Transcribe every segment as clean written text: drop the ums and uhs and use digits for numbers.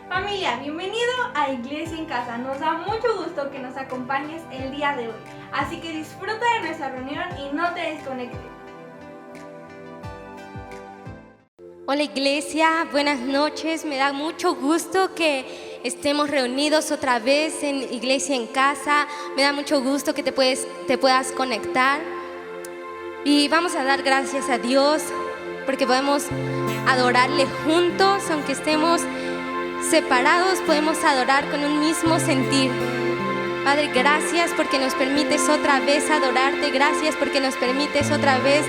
Familia, bienvenido a Iglesia en Casa. Nos da mucho gusto que nos acompañes el día de hoy. Así que disfruta de nuestra reunión y no te desconectes. Hola Iglesia, buenas noches. Me da mucho gusto que estemos reunidos otra vez en Iglesia en Casa. Me da mucho gusto que te puedas conectar. Y vamos a dar gracias a Dios porque podemos adorarle juntos, aunque estemos separados, podemos adorar con un mismo sentir. Padre, gracias porque nos permites otra vez adorarte. Gracias porque nos permites otra vez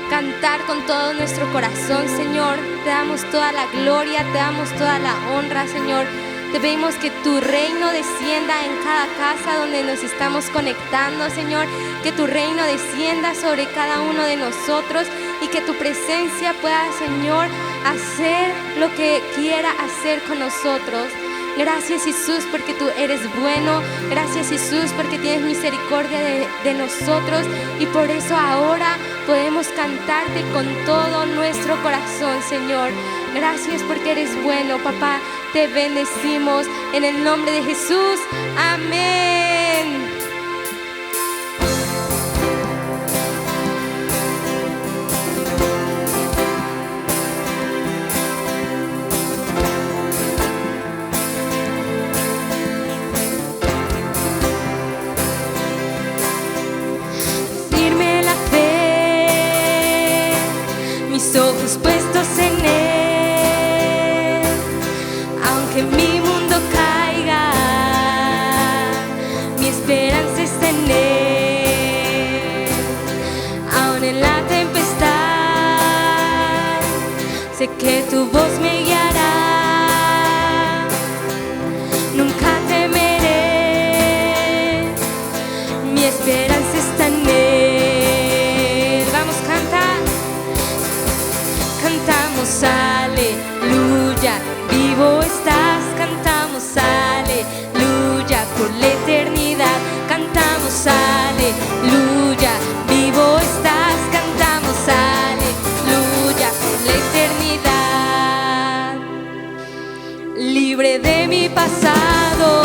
cantar con todo nuestro corazón, Señor. Te damos toda la gloria, te damos toda la honra, Señor. Te pedimos que tu reino descienda en cada casa donde nos estamos conectando, Señor. Que tu reino descienda sobre cada uno de nosotros y que tu presencia pueda, Señor, hacer lo que quiera hacer con nosotros. Gracias, Jesús, porque tú eres bueno. Gracias, Jesús, porque tienes misericordia de nosotros. Y por eso ahora podemos cantarte con todo nuestro corazón, Señor. Gracias porque eres bueno, papá. Te bendecimos en el nombre de Jesús. Amén. Ojos puestos en Él, aunque mi mundo caiga, mi esperanza está en Él. Aún en la tempestad, sé que tu voz me guiará. Nunca temeré, mi esperanza está en Él. Vamos, canta. Cantamos aleluya, vivo estás, cantamos aleluya por la eternidad. Cantamos aleluya, vivo estás, cantamos aleluya por la eternidad. Libre de mi pasado,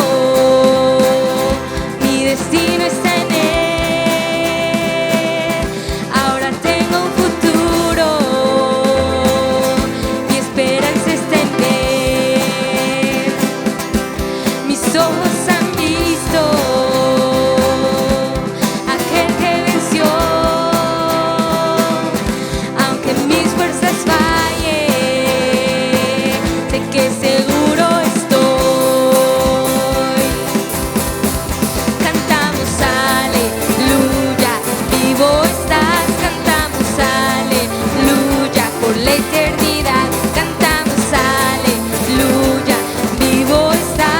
mi destino está en Él. Ahora tengo un futuro, ojos han visto aquel que venció. Aunque mis fuerzas fallen, sé que seguro estoy. Cantamos aleluya, vivo estás. Cantamos aleluya por la eternidad. Cantamos aleluya, vivo estás.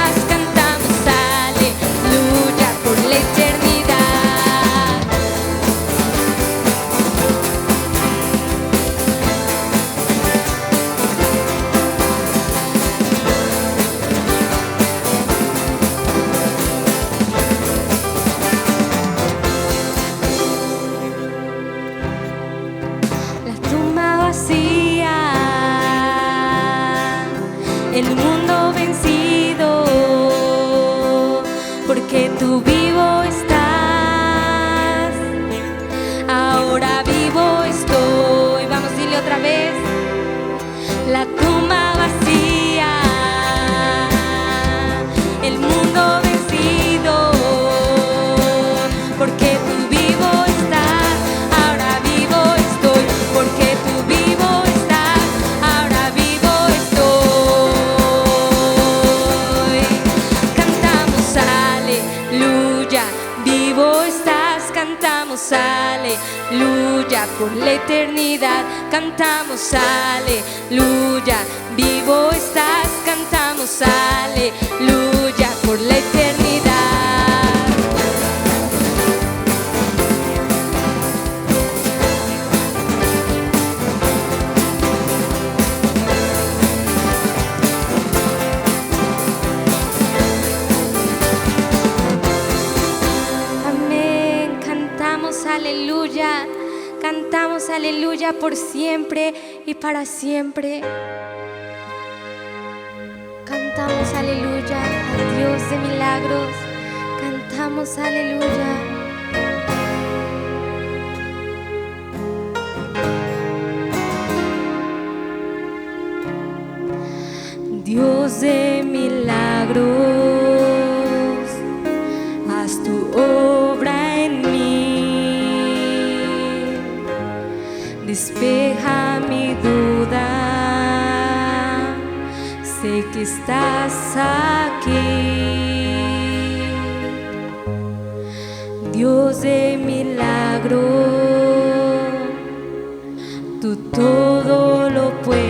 El mundo vencido, porque tú vivo estás. Ahora vivo estoy. Vamos, dile otra vez. La tumba vacía, el mundo vencido, porque tú vivo estás. Ahora vivo estoy, porque tú vivo estás. Ahora vivo estoy. Cantamos aleluya, vivo estás. Cantamos aleluya por la eternidad. Cantamos aleluya, vivo estás. Cantamos aleluya por la eternidad. Amén. Cantamos aleluya. Cantamos aleluya por siempre y para siempre. Dios de milagros. Cantamos aleluya. Dios de milagros, haz tu obra en mí, despeja mi duda, sé que estás aquí. Dios de milagros, tú todo lo puedes.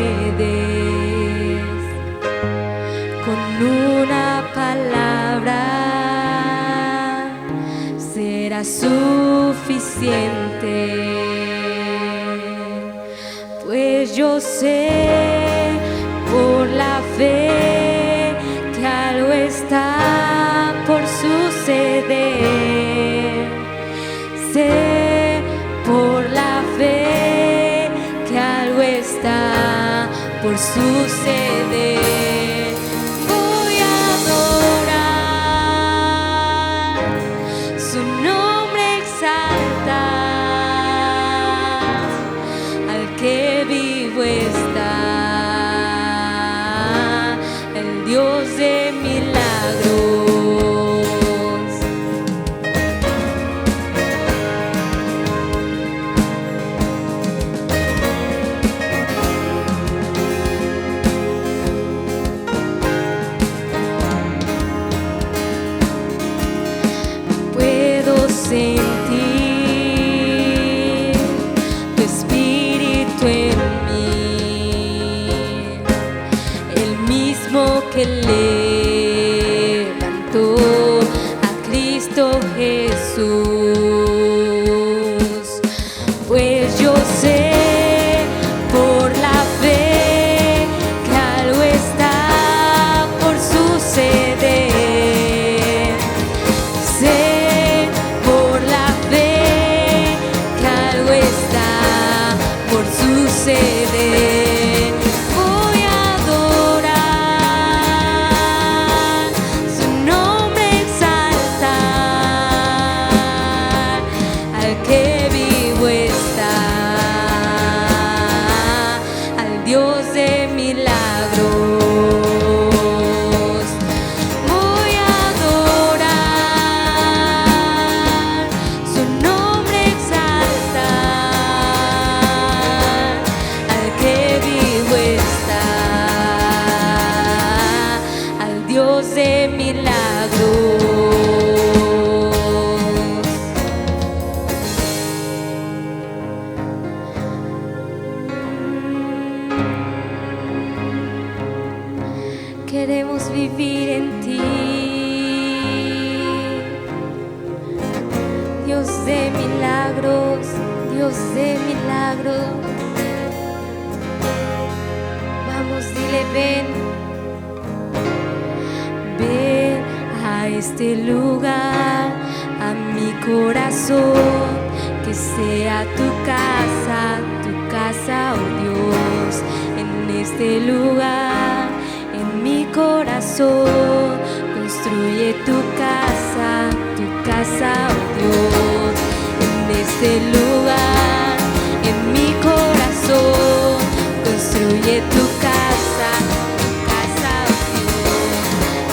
Con una palabra será suficiente, pues yo sé por la fe que algo está por suceder. Sé por la fe que algo está por suceder. Sentir tu espíritu en mí, el mismo que levantó a Cristo Jesús. Pues yo sé por la fe que algo está por suceder. Sé suceder. Voy a adorar, su nombre exaltar, al que vivo está, al Dios de milagros. Voy a adorar, su nombre exaltar, Dios de milagros. Queremos vivir en ti, Dios de milagros, Dios de milagros. Vamos, dile ven. Ven a este lugar, a mi corazón, que sea tu casa, oh Dios. En este lugar, en mi corazón, construye tu casa, oh Dios. En este lugar, en mi corazón, construye tu casa, oh Dios.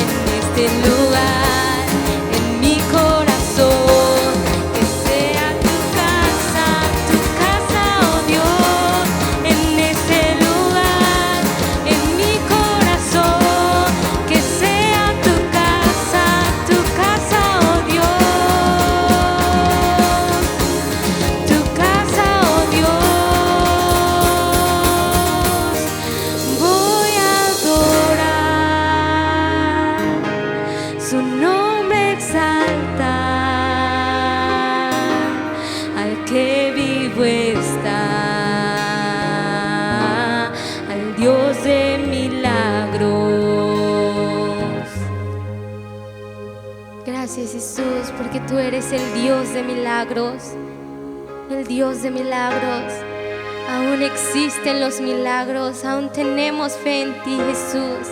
En este lugar, en mi corazón, que sea tu casa, oh Dios. En este lugar, en mi corazón, que sea tu casa, oh Dios. Tu casa, oh Dios. Voy a adorar, su nombre exaltar, al que vivo está, al Dios de milagros. Gracias, Jesús, porque tú eres el Dios de milagros, el Dios de milagros. Aún existen los milagros, aún tenemos fe en ti, Jesús.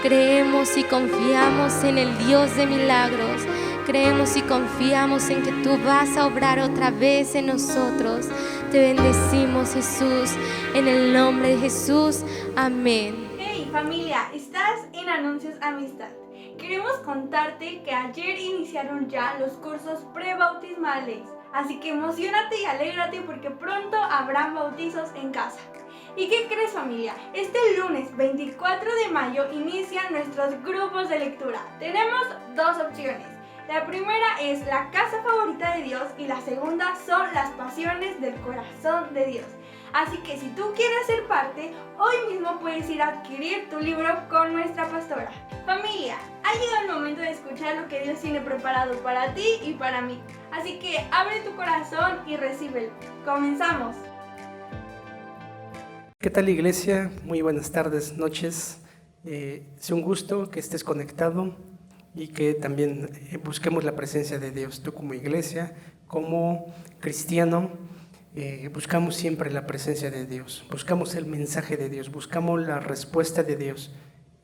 Creemos y confiamos en el Dios de milagros. Creemos y confiamos en que tú vas a obrar otra vez en nosotros. Te bendecimos, Jesús, en el nombre de Jesús. Amén. Hey familia, estás en Anuncios Amistad. Queremos contarte que ayer iniciaron ya los cursos prebautismales. Así que emocionate y alégrate porque pronto habrán bautizos en casa. ¿Y qué crees, familia? Este lunes 24 de mayo inician nuestros grupos de lectura. Tenemos dos opciones. La primera es la casa favorita de Dios y la segunda son las pasiones del corazón de Dios. Así que si tú quieres ser parte, hoy mismo puedes ir a adquirir tu libro con nuestra pastora. Familia, ha llegado el momento de escuchar lo que Dios tiene preparado para ti y para mí. Así que abre tu corazón y recíbelo. ¡Comenzamos! ¿Qué tal, iglesia? Muy buenas tardes, noches. Es un gusto que estés conectado y que también busquemos la presencia de Dios. Tú como iglesia, como cristiano, buscamos siempre la presencia de Dios, buscamos el mensaje de Dios, buscamos la respuesta de Dios.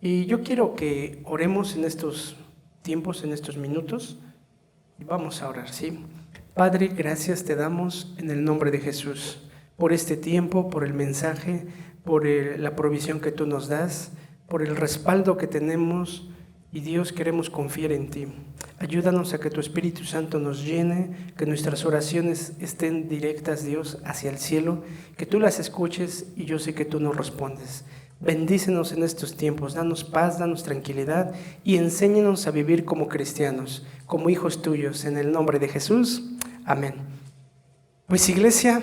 Y yo quiero que oremos en estos tiempos, en estos minutos, y vamos a orar, ¿sí? Padre, gracias te damos en el nombre de Jesús por este tiempo, por el mensaje, por la provisión que tú nos das, por el respaldo que tenemos. Y Dios, queremos confiar en ti. Ayúdanos a que tu Espíritu Santo nos llene, que nuestras oraciones estén directas, Dios, hacia el cielo, que tú las escuches y yo sé que tú nos respondes. Bendícenos en estos tiempos, danos paz, danos tranquilidad y enséñanos a vivir como cristianos, como hijos tuyos, en el nombre de Jesús. Amén. Pues, iglesia,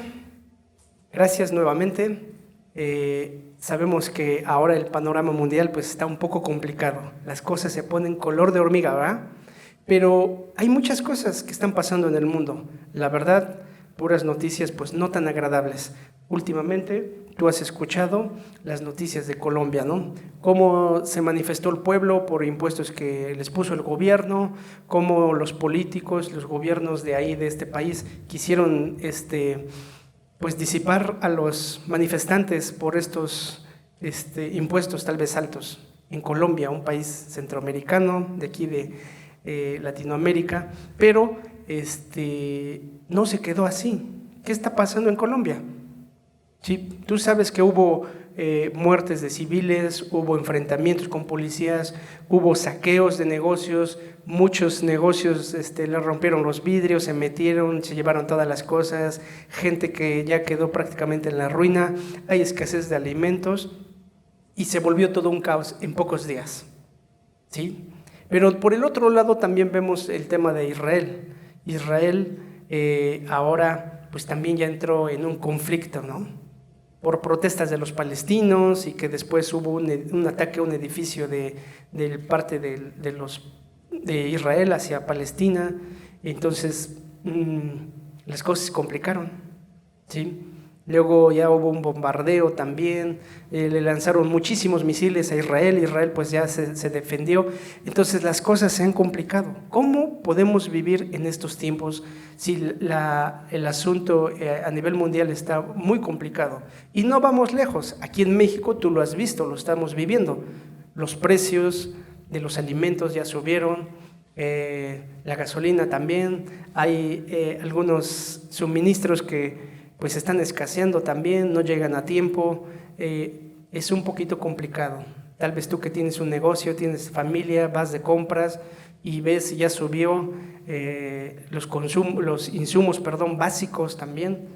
gracias nuevamente. Sabemos que ahora el panorama mundial pues está un poco complicado. Las cosas se ponen color de hormiga, ¿verdad? Pero hay muchas cosas que están pasando en el mundo. La verdad, puras noticias pues no tan agradables. Últimamente tú has escuchado las noticias de Colombia, ¿no? Cómo se manifestó el pueblo por impuestos que les puso el gobierno, cómo los políticos, los gobiernos de ahí, de este país, quisieron pues disipar a los manifestantes por estos impuestos tal vez altos. En Colombia, un país centroamericano, de aquí de Latinoamérica, pero no se quedó así. ¿Qué está pasando en Colombia? Sí, tú sabes que hubo muertes de civiles, hubo enfrentamientos con policías, hubo saqueos de negocios, muchos negocios le rompieron los vidrios, se metieron, se llevaron todas las cosas, gente que ya quedó prácticamente en la ruina, hay escasez de alimentos y se volvió todo un caos en pocos días, ¿sí? Pero por el otro lado también vemos el tema de Israel. Israel ahora pues también ya entró en un conflicto, ¿no? Por protestas de los palestinos y que después hubo un ataque a un edificio de parte de Israel hacia Palestina. Entonces las cosas se complicaron, ¿sí? Luego ya hubo un bombardeo también, le lanzaron muchísimos misiles a Israel, Israel pues ya se defendió, entonces las cosas se han complicado. ¿Cómo podemos vivir en estos tiempos si el asunto a nivel mundial está muy complicado? Y no vamos lejos, aquí en México tú lo has visto, lo estamos viviendo, los precios de los alimentos ya subieron, la gasolina también, hay algunos suministros que pues están escaseando también, no llegan a tiempo, es un poquito complicado. Tal vez tú que tienes un negocio, tienes familia, vas de compras y ves si ya subió los insumos básicos también.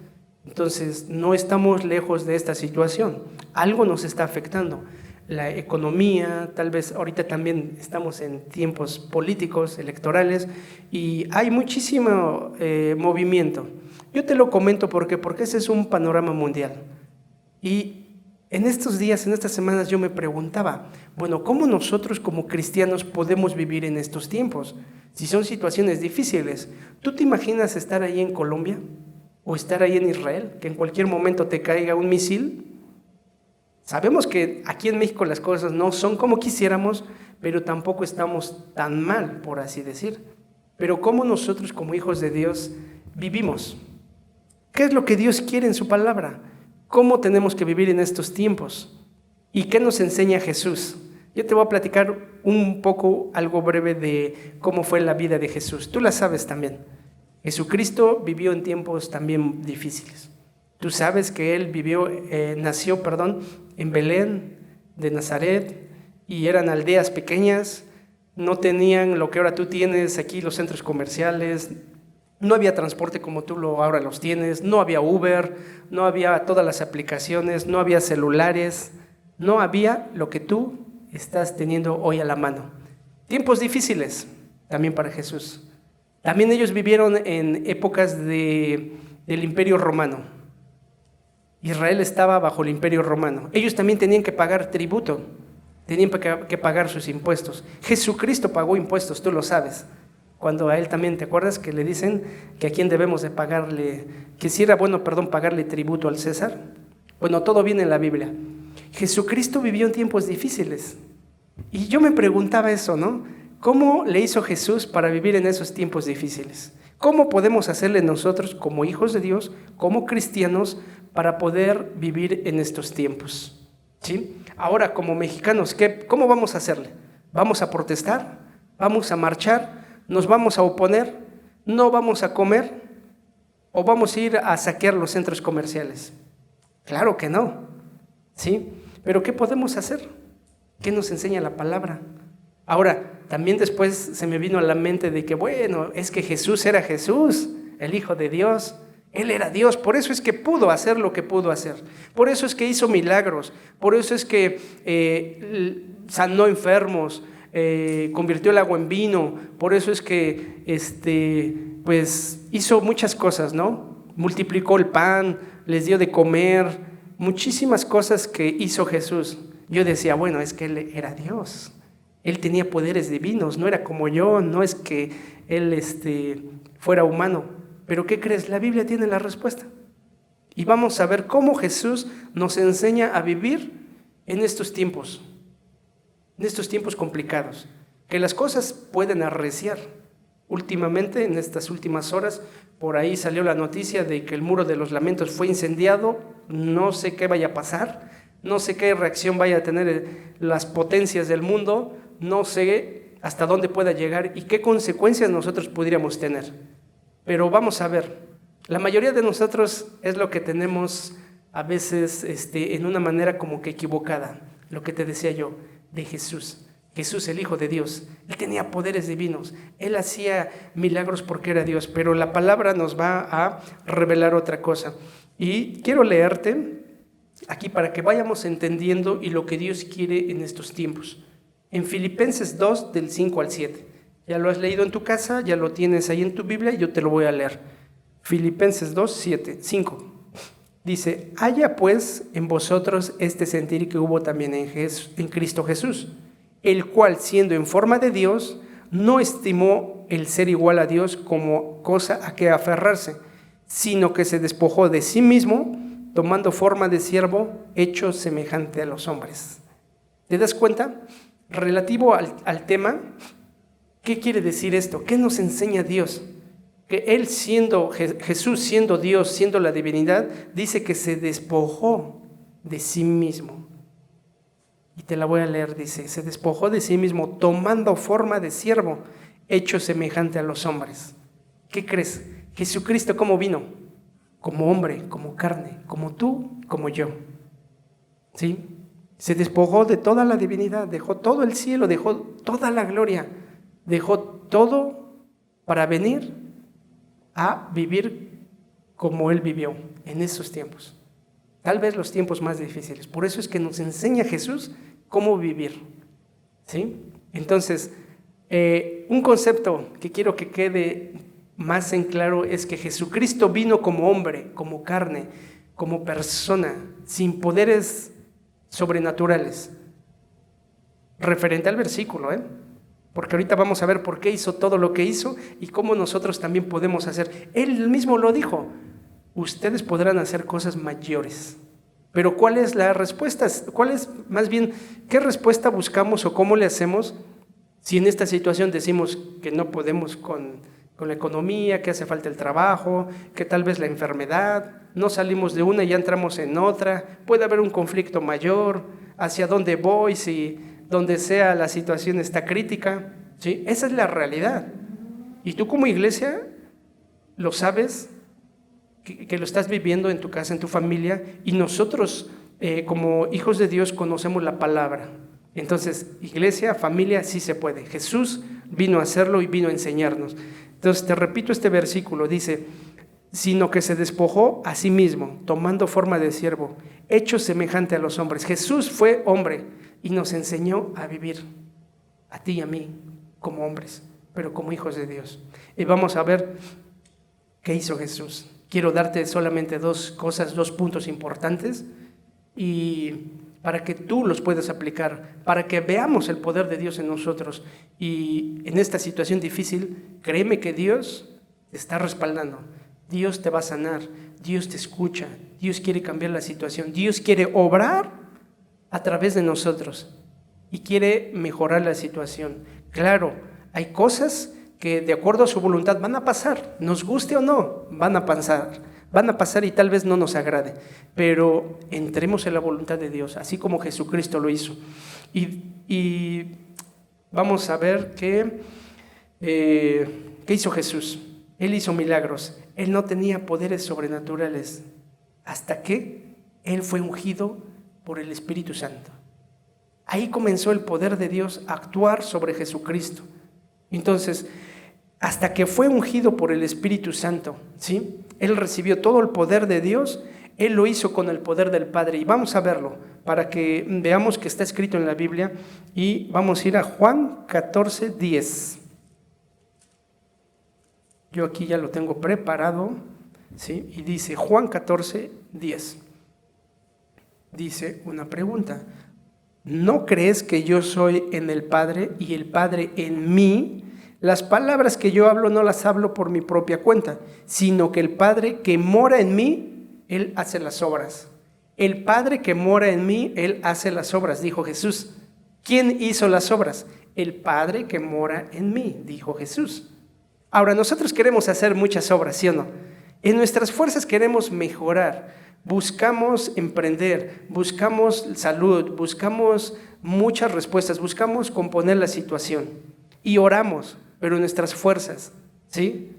Entonces no estamos lejos de esta situación, algo nos está afectando. La economía, tal vez ahorita también estamos en tiempos políticos, electorales y hay muchísimo movimiento. Yo te lo comento porque ese es un panorama mundial. Y en estos días, en estas semanas yo me preguntaba, bueno, ¿cómo nosotros como cristianos podemos vivir en estos tiempos? Si son situaciones difíciles, ¿tú te imaginas estar ahí en Colombia o estar ahí en Israel, que en cualquier momento te caiga un misil? Sabemos que aquí en México las cosas no son como quisiéramos, pero tampoco estamos tan mal, por así decir. Pero ¿cómo nosotros como hijos de Dios vivimos? ¿Qué es lo que Dios quiere en su palabra? ¿Cómo tenemos que vivir en estos tiempos? ¿Y qué nos enseña Jesús? Yo te voy a platicar un poco, algo breve de cómo fue la vida de Jesús. Tú la sabes también. Jesucristo vivió en tiempos también difíciles. Tú sabes que Él nació en Belén de Nazaret, y eran aldeas pequeñas, no tenían lo que ahora tú tienes aquí, los centros comerciales, no había transporte como tú ahora los tienes, no había Uber, no había todas las aplicaciones, no había celulares, no había lo que tú estás teniendo hoy a la mano. Tiempos difíciles también para Jesús. También ellos vivieron en épocas del Imperio Romano. Israel estaba bajo el Imperio Romano. Ellos también tenían que pagar tributo, tenían que pagar sus impuestos. Jesucristo pagó impuestos, tú lo sabes. Cuando a Él también, ¿te acuerdas que le dicen que a quién debemos de pagarle, que si era bueno, pagarle tributo al César? Bueno, todo viene en la Biblia. Jesucristo vivió en tiempos difíciles. Y yo me preguntaba eso, ¿no? ¿Cómo le hizo Jesús para vivir en esos tiempos difíciles? ¿Cómo podemos hacerle nosotros como hijos de Dios, como cristianos, para poder vivir en estos tiempos? ¿Sí? Ahora, como mexicanos, ¿cómo vamos a hacerle? ¿Vamos a protestar? ¿Vamos a marchar? ¿Nos vamos a oponer? ¿No vamos a comer? ¿O vamos a ir a saquear los centros comerciales? Claro que no, ¿sí? Pero ¿qué podemos hacer? ¿Qué nos enseña la palabra? Ahora, también después se me vino a la mente de que, bueno, es que Jesús era Jesús, el Hijo de Dios. Él era Dios, por eso es que pudo hacer lo que pudo hacer. Por eso es que hizo milagros, por eso es que sanó enfermos, convirtió el agua en vino, por eso es que pues hizo muchas cosas, ¿no? Multiplicó el pan, les dio de comer, muchísimas cosas que hizo Jesús. Yo decía, bueno, es que Él era Dios, Él tenía poderes divinos, no era como yo, no es que Él fuera humano. Pero ¿qué crees? La Biblia tiene la respuesta. Y vamos a ver cómo Jesús nos enseña a vivir en estos tiempos complicados, que las cosas pueden arreciar. Últimamente, en estas últimas horas, por ahí salió la noticia de que el Muro de los Lamentos fue incendiado. No sé qué vaya a pasar, no sé qué reacción vaya a tener las potencias del mundo, no sé hasta dónde pueda llegar y qué consecuencias nosotros pudiéramos tener. Pero vamos a ver, la mayoría de nosotros es lo que tenemos a veces en una manera como que equivocada, lo que te decía yo, de Jesús. Jesús, el Hijo de Dios, Él tenía poderes divinos, Él hacía milagros porque era Dios, pero la palabra nos va a revelar otra cosa. Y quiero leerte aquí para que vayamos entendiendo y lo que Dios quiere en estos tiempos. En Filipenses 2, del 5 al 7. Ya lo has leído en tu casa, ya lo tienes ahí en tu Biblia y yo te lo voy a leer. Filipenses 2, 5. Dice, haya pues en vosotros este sentir que hubo también en Cristo Jesús, el cual siendo en forma de Dios, no estimó el ser igual a Dios como cosa a que aferrarse, sino que se despojó de sí mismo, tomando forma de siervo, hecho semejante a los hombres. ¿Te das cuenta? Relativo al tema, ¿qué quiere decir esto? ¿Qué nos enseña Dios? Que Él Jesús siendo Dios, siendo la divinidad, dice que se despojó de sí mismo. Y te la voy a leer, dice, se despojó de sí mismo, tomando forma de siervo, hecho semejante a los hombres. ¿Qué crees? Jesucristo, ¿cómo vino? Como hombre, como carne, como tú, como yo. ¿Sí? Se despojó de toda la divinidad, dejó todo el cielo, dejó toda la gloria, dejó todo para venir a vivir como Él vivió en esos tiempos. Tal vez los tiempos más difíciles. Por eso es que nos enseña Jesús cómo vivir. ¿Sí? Entonces, un concepto que quiero que quede más en claro es que Jesucristo vino como hombre, como carne, como persona, sin poderes sobrenaturales. Referente al versículo, porque ahorita vamos a ver por qué hizo todo lo que hizo y cómo nosotros también podemos hacer. Él mismo lo dijo, ustedes podrán hacer cosas mayores. Pero ¿cuál es la respuesta? ¿Qué respuesta buscamos o cómo le hacemos si en esta situación decimos que no podemos con la economía, que hace falta el trabajo, que tal vez la enfermedad, no salimos de una y ya entramos en otra, puede haber un conflicto mayor, hacia dónde voy si donde sea la situación está crítica, ¿sí? Esa es la realidad. Y tú como iglesia lo sabes, que lo estás viviendo en tu casa, en tu familia, y nosotros como hijos de Dios conocemos la palabra. Entonces, iglesia, familia, sí se puede. Jesús vino a hacerlo y vino a enseñarnos. Entonces, te repito este versículo, dice, sino que se despojó a sí mismo, tomando forma de siervo, hecho semejante a los hombres. Jesús fue hombre y nos enseñó a vivir, a ti y a mí, como hombres, pero como hijos de Dios. Y vamos a ver qué hizo Jesús. Quiero darte solamente dos puntos importantes, y para que tú los puedas aplicar, para que veamos el poder de Dios en nosotros. Y en esta situación difícil, créeme que Dios te está respaldando. Dios te va a sanar, Dios te escucha, Dios quiere cambiar la situación, Dios quiere obrar a través de nosotros y quiere mejorar la situación. Claro, hay cosas que de acuerdo a su voluntad van a pasar, nos guste o no, van a pasar y tal vez no nos agrade, pero entremos en la voluntad de Dios, así como Jesucristo lo hizo. Y vamos a ver qué hizo Jesús. Él hizo milagros, Él no tenía poderes sobrenaturales hasta que Él fue ungido por el Espíritu Santo. Ahí comenzó el poder de Dios a actuar sobre Jesucristo. Entonces, hasta que fue ungido por el Espíritu Santo, ¿sí? Él recibió todo el poder de Dios, Él lo hizo con el poder del Padre. Y vamos a verlo para que veamos que está escrito en la Biblia. Y vamos a ir a Juan 14:10. Yo aquí ya lo tengo preparado, ¿sí? Y dice Juan 14:10. Dice una pregunta. ¿No crees que yo soy en el Padre y el Padre en mí? Las palabras que yo hablo no las hablo por mi propia cuenta, sino que el Padre que mora en mí, Él hace las obras. El Padre que mora en mí, Él hace las obras, dijo Jesús. ¿Quién hizo las obras? El Padre que mora en mí, dijo Jesús. Ahora, nosotros queremos hacer muchas obras, ¿sí o no? En nuestras fuerzas queremos mejorar, buscamos emprender, buscamos salud, buscamos muchas respuestas, buscamos componer la situación y oramos, pero en nuestras fuerzas, ¿sí?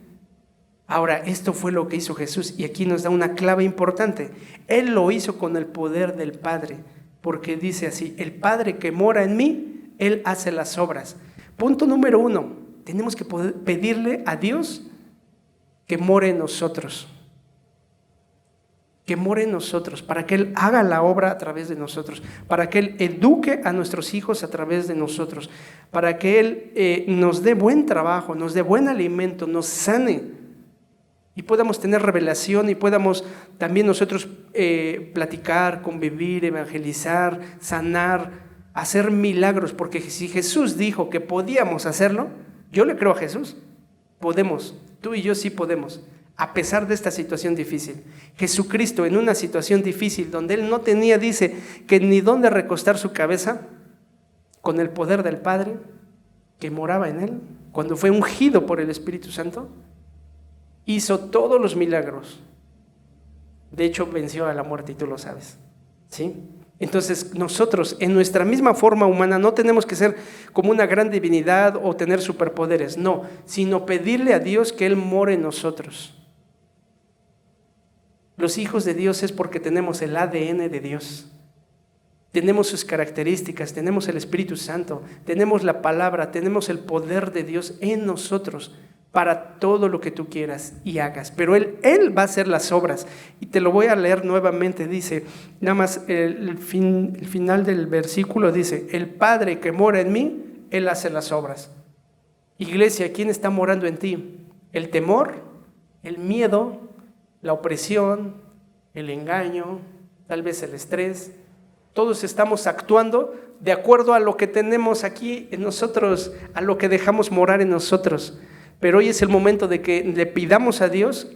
Ahora, esto fue lo que hizo Jesús y aquí nos da una clave importante. Él lo hizo con el poder del Padre, porque dice así, el Padre que mora en mí, Él hace las obras. Punto número 1. Tenemos que poder pedirle a Dios que more en nosotros. Que more en nosotros, para que Él haga la obra a través de nosotros, para que Él eduque a nuestros hijos a través de nosotros, para que Él nos dé buen trabajo, nos dé buen alimento, nos sane y podamos tener revelación y podamos también nosotros platicar, convivir, evangelizar, sanar, hacer milagros, porque si Jesús dijo que podíamos hacerlo, yo le creo a Jesús, podemos, tú y yo sí podemos, a pesar de esta situación difícil. Jesucristo en una situación difícil donde Él no tenía, dice, que ni dónde recostar su cabeza, con el poder del Padre que moraba en Él, cuando fue ungido por el Espíritu Santo, hizo todos los milagros. De hecho, venció a la muerte y tú lo sabes, ¿sí? Entonces nosotros en nuestra misma forma humana no tenemos que ser como una gran divinidad o tener superpoderes, no, sino pedirle a Dios que Él more en nosotros. Los hijos de Dios es porque tenemos el ADN de Dios, tenemos sus características, tenemos el Espíritu Santo, tenemos la palabra, tenemos el poder de Dios en nosotros para todo lo que tú quieras y hagas, pero Él va a hacer las obras. Y te lo voy a leer nuevamente, dice, nada más el final del versículo dice, el Padre que mora en mí, Él hace las obras. Iglesia, ¿quién está morando en ti? ¿El temor? ¿El miedo? ¿La opresión? ¿El engaño? ¿Tal vez el estrés? Todos estamos actuando de acuerdo a lo que tenemos aquí en nosotros, a lo que dejamos morar en nosotros. Pero hoy es el momento de que le pidamos a Dios,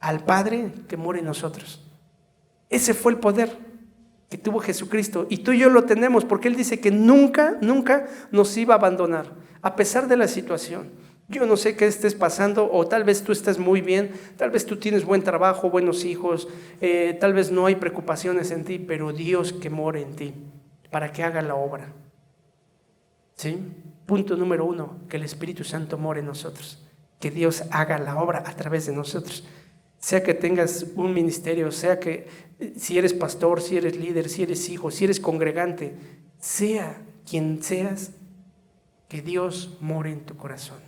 al Padre que mora en nosotros. Ese fue el poder que tuvo Jesucristo y tú y yo lo tenemos porque Él dice que nunca nos iba a abandonar a pesar de la situación. Yo no sé qué estés pasando o tal vez tú estás muy bien, tal vez tú tienes buen trabajo, buenos hijos, tal vez no hay preocupaciones en ti, pero Dios que mora en ti para que haga la obra. ¿Sí? Punto número 1, que el Espíritu Santo more en nosotros, que Dios haga la obra a través de nosotros. Sea que tengas un ministerio, sea que si eres pastor, si eres líder, si eres hijo, si eres congregante, sea quien seas, que Dios more en tu corazón.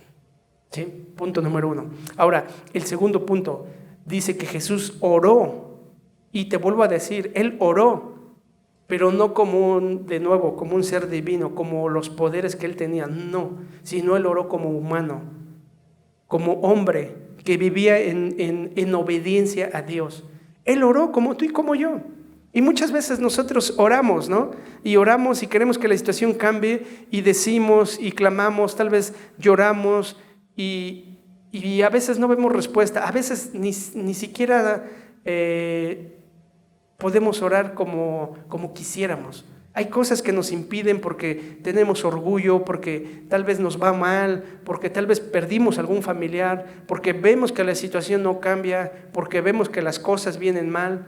¿Sí? Punto número 1. Ahora, el segundo punto dice que Jesús oró, y te vuelvo a decir, Él oró, pero no como un ser divino, como los poderes que Él tenía, no, sino Él oró como humano, como hombre que vivía en obediencia a Dios. Él oró como tú y como yo. Y muchas veces nosotros oramos, ¿no? Y oramos y queremos que la situación cambie y decimos y clamamos, tal vez lloramos y a veces no vemos respuesta, a veces ni siquiera podemos orar como quisiéramos. Hay cosas que nos impiden porque tenemos orgullo, porque tal vez nos va mal, porque tal vez perdimos algún familiar, porque vemos que la situación no cambia, porque vemos que las cosas vienen mal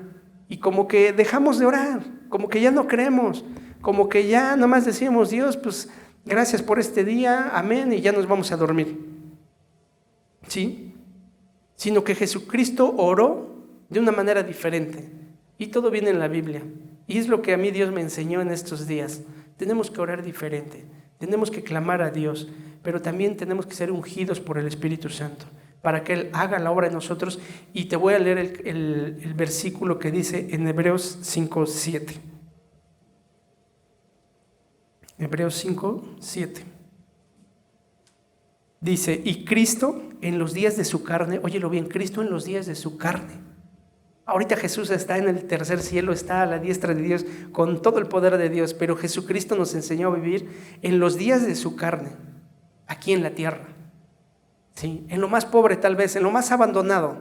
y como que dejamos de orar, como que ya no creemos, como que ya nomás decimos, Dios, pues gracias por este día, amén, y ya nos vamos a dormir. ¿Sí? Sino que Jesucristo oró de una manera diferente y todo viene en la Biblia. Y es lo que a mí Dios me enseñó en estos días. Tenemos que orar diferente, tenemos que clamar a Dios, pero también tenemos que ser ungidos por el Espíritu Santo para que Él haga la obra en nosotros. Y te voy a leer el versículo que dice en Hebreos 5:7. Hebreos 5:7. Dice, y Cristo en los días de su carne, óyelo bien, Cristo en los días de su carne. Ahorita Jesús está en el tercer cielo, está a la diestra de Dios, con todo el poder de Dios, pero Jesucristo nos enseñó a vivir en los días de su carne, aquí en la tierra. ¿Sí? En lo más pobre tal vez, en lo más abandonado.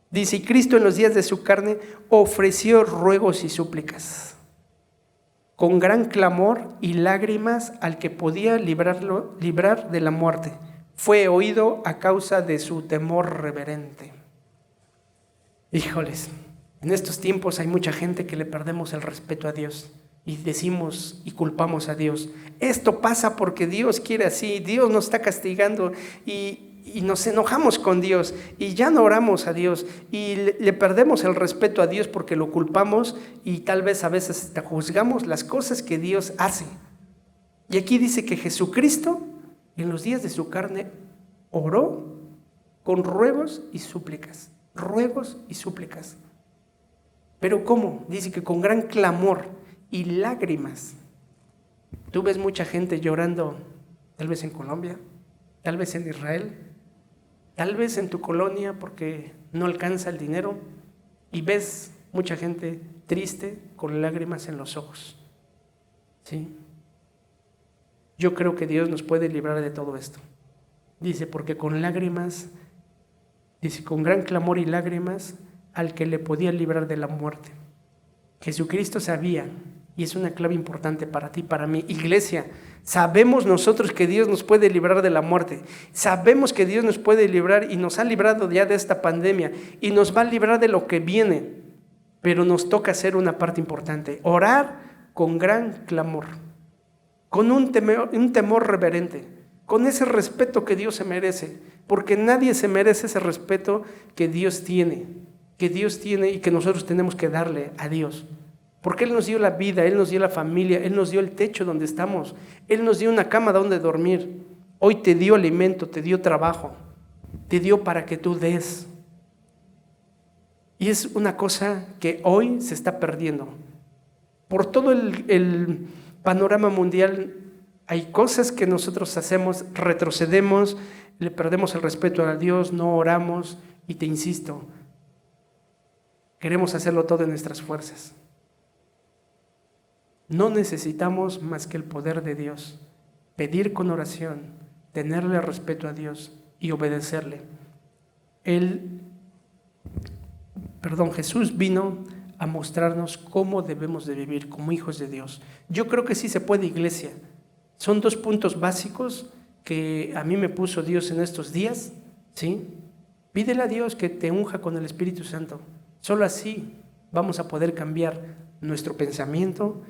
Dice, y Cristo en los días de su carne ofreció ruegos y súplicas, con gran clamor y lágrimas al que podía librar de la muerte. Fue oído a causa de su temor reverente. Híjoles, en estos tiempos hay mucha gente que le perdemos el respeto a Dios y decimos y culpamos a Dios. Esto pasa porque Dios quiere así, Dios nos está castigando y nos enojamos con Dios y ya no oramos a Dios y le perdemos el respeto a Dios porque lo culpamos y tal vez a veces hasta juzgamos las cosas que Dios hace. Y aquí dice que Jesucristo en los días de su carne oró con ruegos y súplicas. Ruegos y súplicas. ¿Pero cómo? Dice que con gran clamor y lágrimas. Tú ves mucha gente llorando, tal vez en Colombia, tal vez en Israel, tal vez en tu colonia porque no alcanza el dinero, y ves mucha gente triste con lágrimas en los ojos. ¿Sí? Yo creo que Dios nos puede librar de todo esto. Dice, porque con lágrimas, dice, con gran clamor y lágrimas al que le podía librar de la muerte. Jesucristo sabía, y es una clave importante para ti, para mí. Iglesia, sabemos nosotros que Dios nos puede librar de la muerte. Sabemos que Dios nos puede librar y nos ha librado ya de esta pandemia y nos va a librar de lo que viene. Pero nos toca hacer una parte importante, orar con gran clamor, con un temor reverente, con ese respeto que Dios se merece, porque nadie se merece ese respeto que Dios tiene y que nosotros tenemos que darle a Dios. Porque Él nos dio la vida, Él nos dio la familia, Él nos dio el techo donde estamos, Él nos dio una cama donde dormir. Hoy te dio alimento, te dio trabajo, te dio para que tú des. Y es una cosa que hoy se está perdiendo. Por todo el panorama mundial hay cosas que nosotros hacemos, retrocedemos, le perdemos el respeto a Dios, no oramos y te insisto, queremos hacerlo todo en nuestras fuerzas. No necesitamos más que el poder de Dios, pedir con oración, tenerle respeto a Dios y obedecerle. Jesús vino a mostrarnos cómo debemos de vivir como hijos de Dios. Yo creo que sí se puede, iglesia. Son 2 puntos básicos que a mí me puso Dios en estos días, ¿sí? Pídele a Dios que te unja con el Espíritu Santo. Solo así vamos a poder cambiar nuestro pensamiento,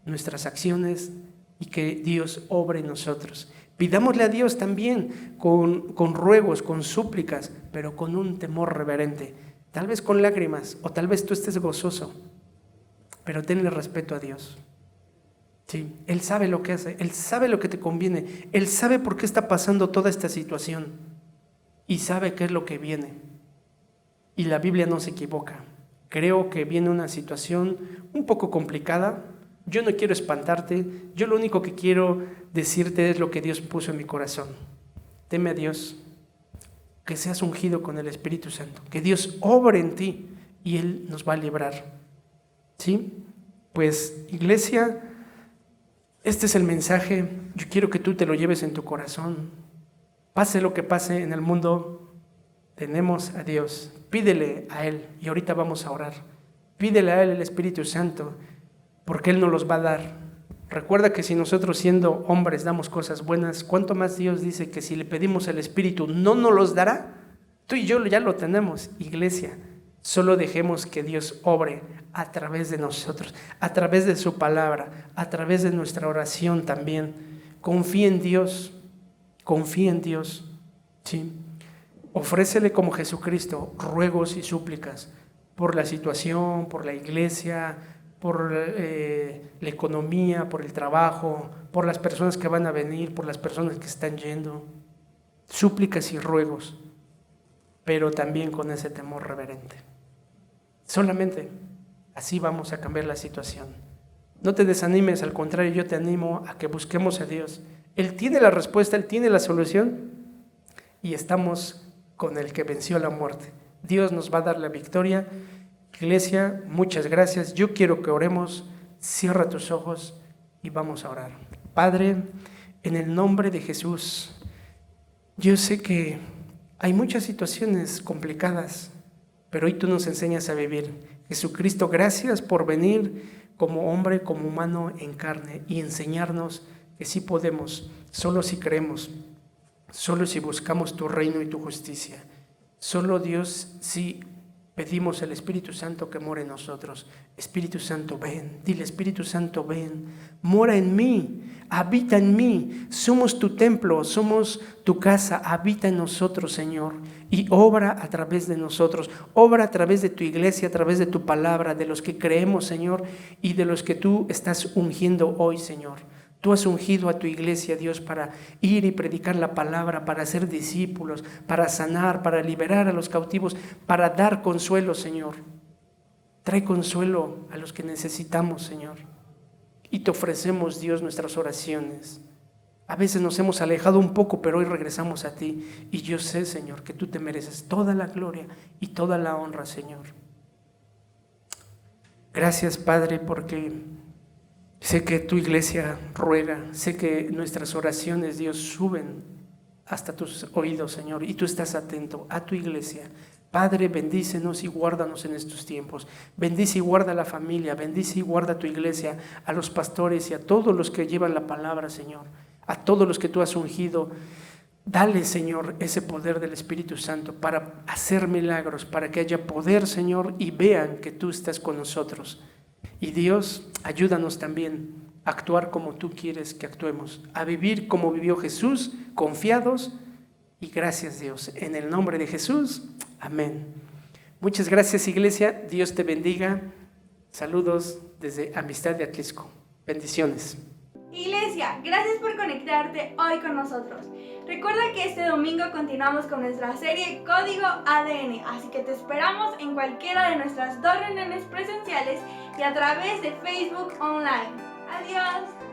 nuestras acciones y que Dios obre en nosotros. Pidámosle a Dios también con ruegos, con súplicas, pero con un temor reverente, tal vez con lágrimas, o tal vez tú estés gozoso, pero tenle respeto a Dios. Sí, Él sabe lo que hace, Él sabe lo que te conviene, Él sabe por qué está pasando toda esta situación y sabe qué es lo que viene. Y la Biblia no se equivoca. Creo que viene una situación un poco complicada. Yo no quiero espantarte, yo lo único que quiero decirte es lo que Dios puso en mi corazón. Teme a Dios, que seas ungido con el Espíritu Santo, que Dios obre en ti y Él nos va a librar. ¿Sí? Pues, iglesia, este es el mensaje. Yo quiero que tú te lo lleves en tu corazón. Pase lo que pase en el mundo, tenemos a Dios. Pídele a Él, y ahorita vamos a orar. Pídele a Él el Espíritu Santo, porque Él nos los va a dar. Recuerda que si nosotros siendo hombres damos cosas buenas, ¿cuánto más Dios dice que si le pedimos el Espíritu no nos los dará? Tú y yo ya lo tenemos, iglesia. Solo dejemos que Dios obre a través de nosotros, a través de su palabra, a través de nuestra oración también. Confía en Dios, ¿sí? Ofrécele como Jesucristo ruegos y súplicas por la situación, por la iglesia, por la economía, por el trabajo, por las personas que van a venir, por las personas que están yendo. Súplicas y ruegos, pero también con ese temor reverente. Solamente así vamos a cambiar la situación. No te desanimes, al contrario, yo te animo a que busquemos a Dios. Él tiene la respuesta, Él tiene la solución y estamos con el que venció la muerte. Dios nos va a dar la victoria. Iglesia, muchas gracias. Yo quiero que oremos. Cierra tus ojos y vamos a orar. Padre, en el nombre de Jesús, yo sé que hay muchas situaciones complicadas, pero hoy tú nos enseñas a vivir. Jesucristo, gracias por venir como hombre, como humano en carne y enseñarnos que sí podemos, solo si creemos, solo si buscamos tu reino y tu justicia. Solo Dios, si pedimos el Espíritu Santo que mora en nosotros. Espíritu Santo, ven. Dile, Espíritu Santo, ven. Mora en mí, habita en mí. Somos tu templo, somos tu casa. Habita en nosotros, Señor. Y obra a través de nosotros. Obra a través de tu iglesia, a través de tu palabra, de los que creemos, Señor, y de los que tú estás ungiendo hoy, Señor. Tú has ungido a tu iglesia, Dios, para ir y predicar la palabra, para ser discípulos, para sanar, para liberar a los cautivos, para dar consuelo, Señor. Trae consuelo a los que necesitamos, Señor. Y te ofrecemos, Dios, nuestras oraciones. A veces nos hemos alejado un poco, pero hoy regresamos a ti. Y yo sé, Señor, que tú te mereces toda la gloria y toda la honra, Señor. Gracias, Padre, porque sé que tu iglesia ruega, sé que nuestras oraciones, Dios, suben hasta tus oídos, Señor, y tú estás atento a tu iglesia. Padre, bendícenos y guárdanos en estos tiempos. Bendice y guarda a la familia, bendice y guarda a tu iglesia, a los pastores y a todos los que llevan la palabra, Señor, a todos los que tú has ungido. Dale, Señor, ese poder del Espíritu Santo para hacer milagros, para que haya poder, Señor, y vean que tú estás con nosotros. Y Dios, ayúdanos también a actuar como tú quieres que actuemos, a vivir como vivió Jesús, confiados. Y gracias, Dios, en el nombre de Jesús, amén. Muchas gracias, iglesia, Dios te bendiga. Saludos desde Amistad de Atlisco. Bendiciones. Iglesia, gracias por conectarte hoy con nosotros. Recuerda que este domingo continuamos con nuestra serie Código ADN, así que te esperamos en cualquiera de nuestras 2 reuniones presenciales y a través de Facebook Online. Adiós.